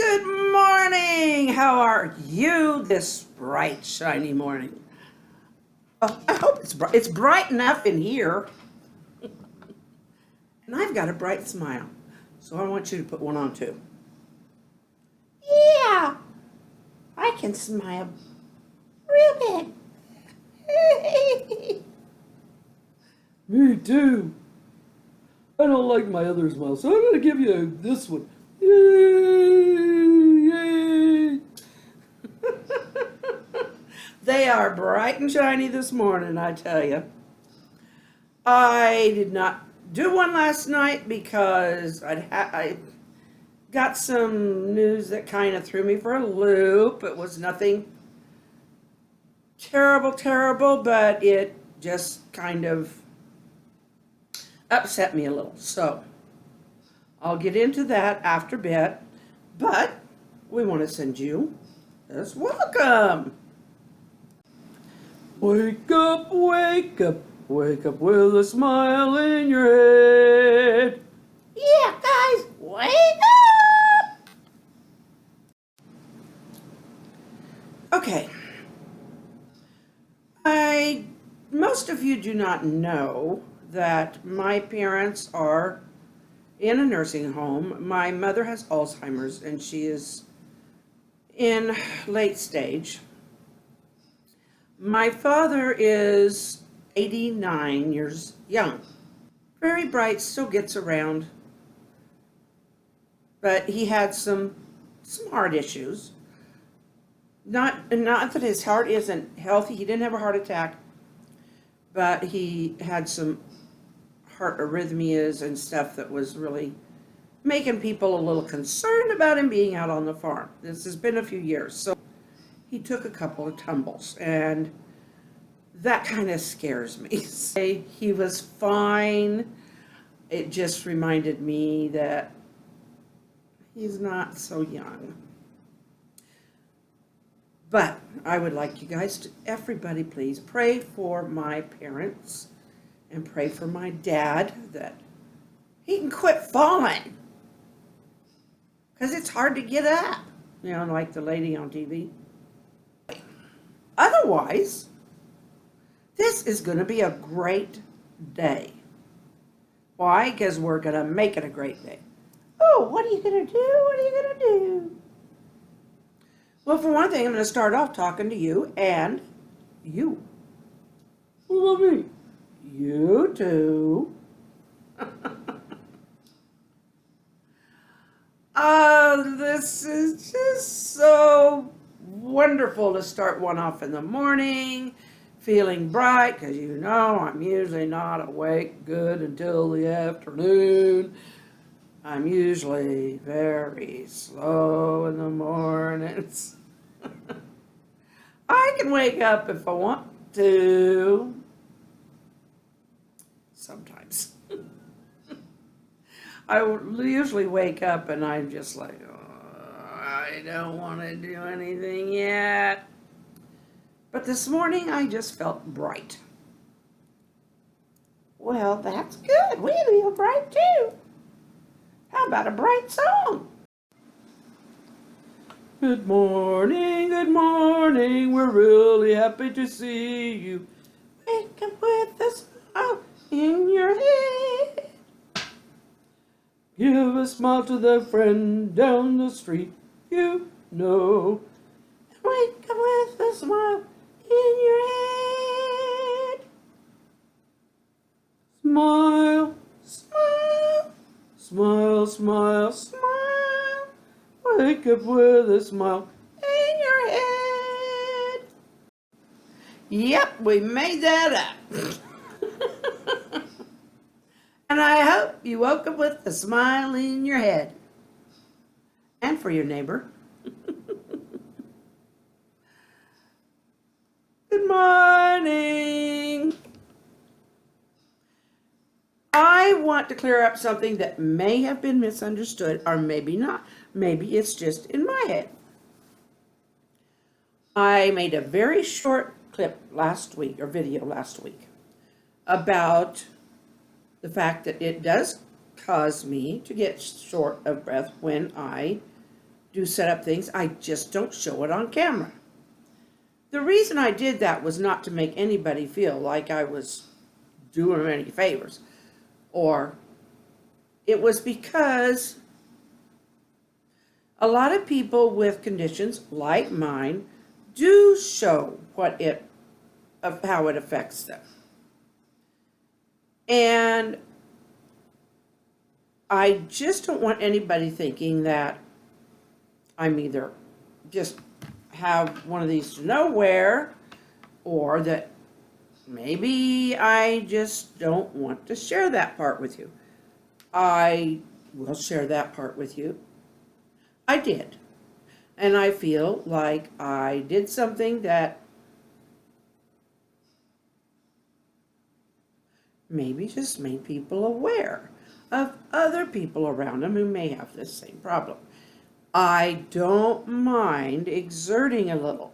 Good morning! How are you this bright, shiny morning? Oh, I hope it's bright. It's bright enough in here. And I've got a bright smile. So I want you to put one on too. Yeah, I can smile real big. Me too. I don't like my other smile, so I'm going to give you this one. Yay! Yay! They are bright and shiny this morning, I tell you. I did not do one last night because I got some news that kind of threw me for a loop. It was nothing terrible, but it just kind of upset me a little. So I'll get into that after bed, but we want to send you this welcome. Wake up, wake up, wake up with a smile in your head. Yeah, guys, wake up! Okay. Most of you do not know that my parents are in a nursing home. My mother has Alzheimer's and she is in late stage. My father is 89 years young. Very bright, still gets around. But he had some heart issues. Not that his heart isn't healthy. He didn't have a heart attack. But he had some heart arrhythmias and stuff that was really making people a little concerned about him being out on the farm. This has been a few years. So he took a couple of tumbles, and that kind of scares me. He was fine. It just reminded me that he's not so young. But I would like you guys to, everybody please, pray for my parents and pray for my dad that he can quit falling. Because it's hard to get up, like the lady on TV. Otherwise, this is going to be a great day. Why? Because we're going to make it a great day. Oh, what are you going to do? What are you going to do? Well, for one thing, I'm going to start off talking to you and you. What about me? You too. This is just so wonderful to start one off in the morning, feeling bright, because I'm usually not awake good until the afternoon. I'm usually very slow in the mornings. I can wake up if I want to. Sometimes. I usually wake up and I'm just like, oh, I don't want to do anything yet. But this morning I just felt bright. Well, that's good. We feel bright too. How about a bright song? Good morning, we're really happy to see you. Wake up with a smile in your head. Give a smile to the friend down the street, you know. Wake up with a smile in your head. Smile, Smile, smile, smile, smile wake up with a smile in your head. Yep, we made that up. And I hope you woke up with a smile in your head. And for your neighbor. Good morning. I want to clear up something that may have been misunderstood, or maybe not. Maybe it's just in my head. I made a very short clip last week, or video last week, about the fact that it does cause me to get short of breath when I do set up things. I just don't show it on camera. The reason I did that was not to make anybody feel like I was doing them any favors, or it was because a lot of people with conditions like mine do show how it affects them. And I just don't want anybody thinking that I'm either just have one of these to nowhere, or that maybe I just don't want to share that part with you. I will share that part with you. I did. And I feel like I did something that maybe just made people aware of other people around them who may have this same problem. I don't mind exerting a little.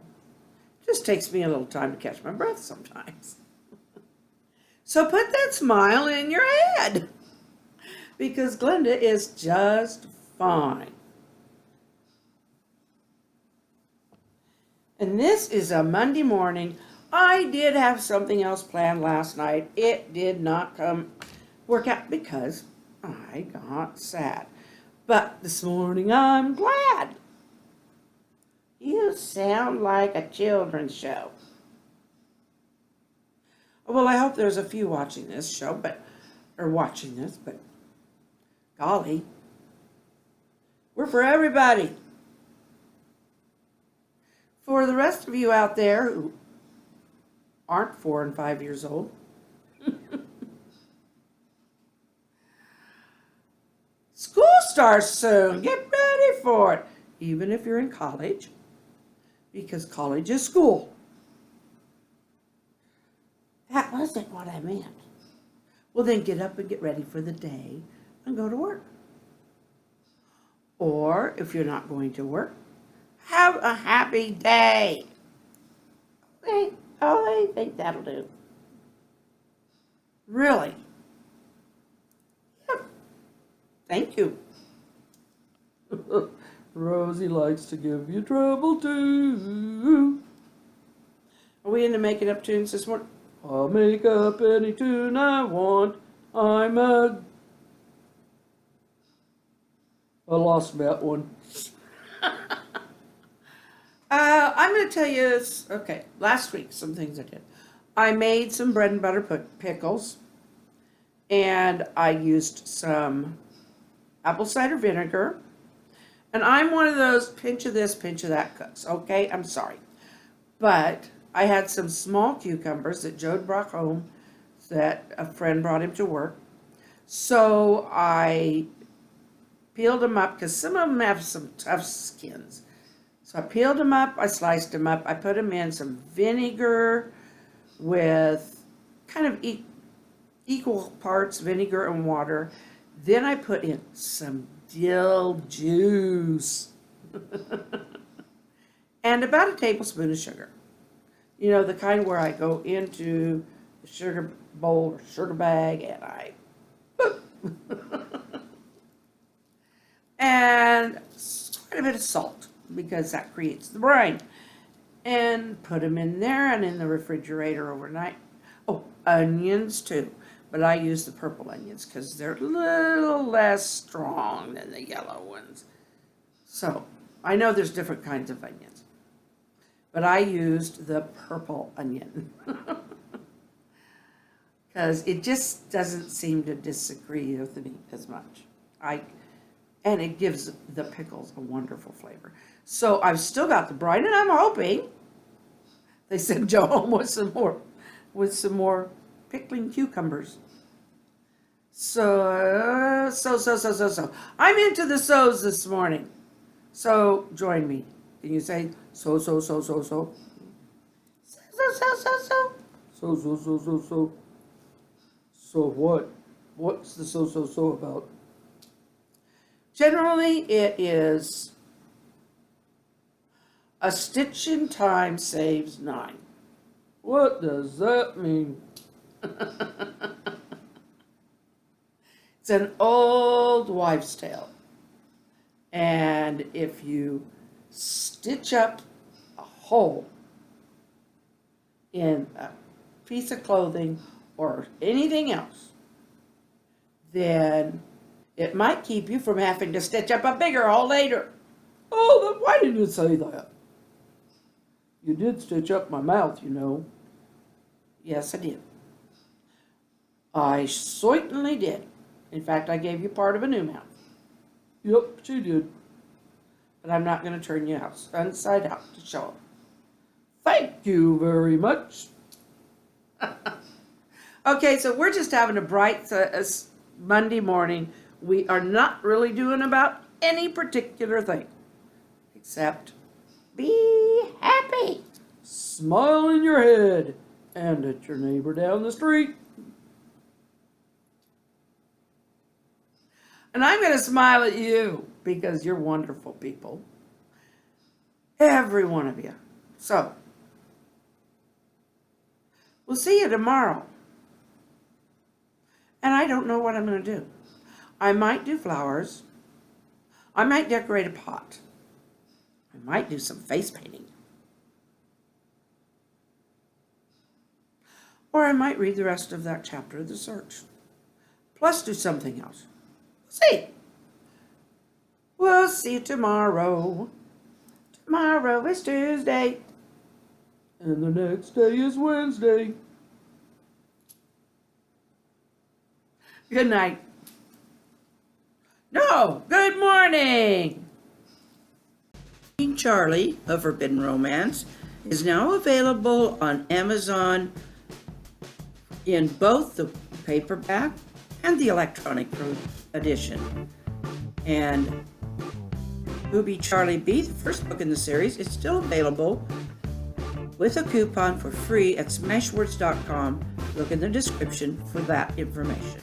It just takes me a little time to catch my breath sometimes. So put that smile in your head, because Glenda is just fine. And this is a Monday morning. I did have something else planned last night. It did not work out because I got sad. But this morning I'm glad. You sound like a children's show. Well, I hope there's a few watching this show, but golly, we're for everybody. For the rest of you out there who aren't 4 and 5 years old, school starts soon. Get ready for it. Even if you're in college, because college is school. That wasn't what I meant. Well, then get up and get ready for the day and go to work. Or if you're not going to work, have a happy day. I think that'll do. Really? Yep. Thank you. Rosie likes to give you trouble too. Are we into making up tunes this morning? I'll make up any tune I want. I lost that one. I'm going to tell you, last week, some things I did. I made some bread and butter pickles, and I used some apple cider vinegar, and I'm one of those pinch of this, pinch of that cooks, okay? I'm sorry. But I had some small cucumbers that Joe brought home that a friend brought him to work. So I peeled them up, because some of them have some tough skins. So I peeled them up, I sliced them up, I put them in some vinegar with kind of equal parts vinegar and water. Then I put in some dill juice and about a tablespoon of sugar. You know, the kind where I go into the sugar bowl or sugar bag and I and quite a bit of salt, because that creates the brine. And put them in there and in the refrigerator overnight. Oh, onions too. But I use the purple onions because they're a little less strong than the yellow ones. So, I know there's different kinds of onions. But I used the purple onion. Because it just doesn't seem to disagree with me as much. And it gives the pickles a wonderful flavor. So I've still got the brine, and I'm hoping they send Joe home with some more pickling cucumbers. So I'm into the so's this morning. So join me. Can you say so? So what? What's the so about? Generally, it is a stitch in time saves 9. What does that mean? It's an old wives' tale. And And if you stitch up a hole in a piece of clothing or anything else, then it might keep you from having to stitch up a bigger hole later. Oh, then why didn't you say that? You did stitch up my mouth, you know. Yes, I did. I certainly did. In fact, I gave you part of a new mouth. Yep, she did. But I'm not going to turn you out inside out to show them. Thank you very much. Okay, so we're just having a bright Monday morning. We are not really doing about any particular thing, except be happy. Smile in your head and at your neighbor down the street. And I'm going to smile at you because you're wonderful people. Every one of you. So, we'll see you tomorrow. And I don't know what I'm going to do. I might do flowers. I might decorate a pot. I might do some face painting. Or I might read the rest of that chapter of the search. Plus do something else. See. We'll see you tomorrow. Tomorrow is Tuesday. And the next day is Wednesday. Good night. No, good morning. King Charlie, A Forbidden Romance, is now available on Amazon in both the paperback and the electronic edition. And Booby Charlie B, the first book in the series, is still available with a coupon for free at smashwords.com. Look in the description for that information.